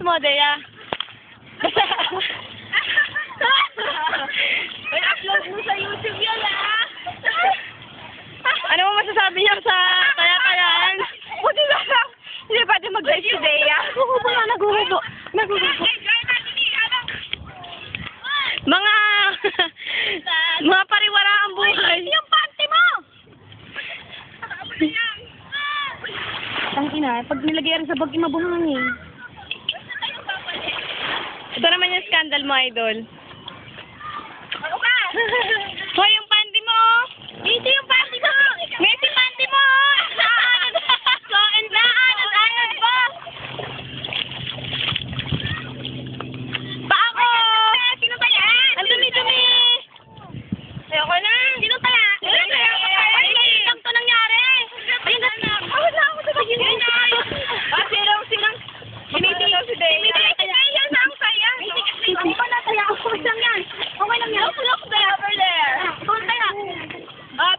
mo, Dea. I-upload mo sa YouTube yan, ah! Ano mo masasabi niya sa kaya-kayaan? Buti na lang. Hindi pwede mag-live si Dea. Naguhubo nga, naguhubo. Naguhubo. Mga... mga pariwara ang buhay. Yung panty mo! Tangina, pag nilagay rin sa bag, mabuhangin. Ito naman yung scandal mo, idol. Ano ka? Hoy, yung panty mo! Dito yung panty mo! Messi, panty mo! Naanad pa! Pa ako! Sino ba yan? Ang dumi-dumi! Ayoko na. Sino tala? Ay, lang to nangyari! Ayun na! Bakit na ako sa bagay na? Sirang. Sinitigaw si Dea. Yan na ang saya. Ang palataya ako. Okay lang yan. Okay lang yan. Look there. Over there. Doon tayo.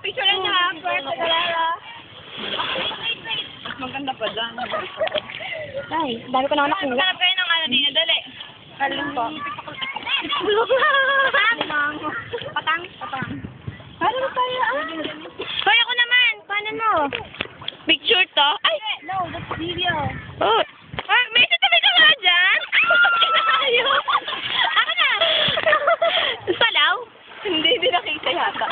Picture lang niya. First, nagalala. Maganda pa dyan. Ay, dami ko na anak ko. Hanap kayo ng ano din. Dali. Alin po? Patang. Ano tayo? Hoy, ako naman! Paano mo? Picture to? Ay! No, that's video. Oh! Ah, may tatabi ka nga dyan? Kinayo! Ako na! Salaw? Hindi nakita yata.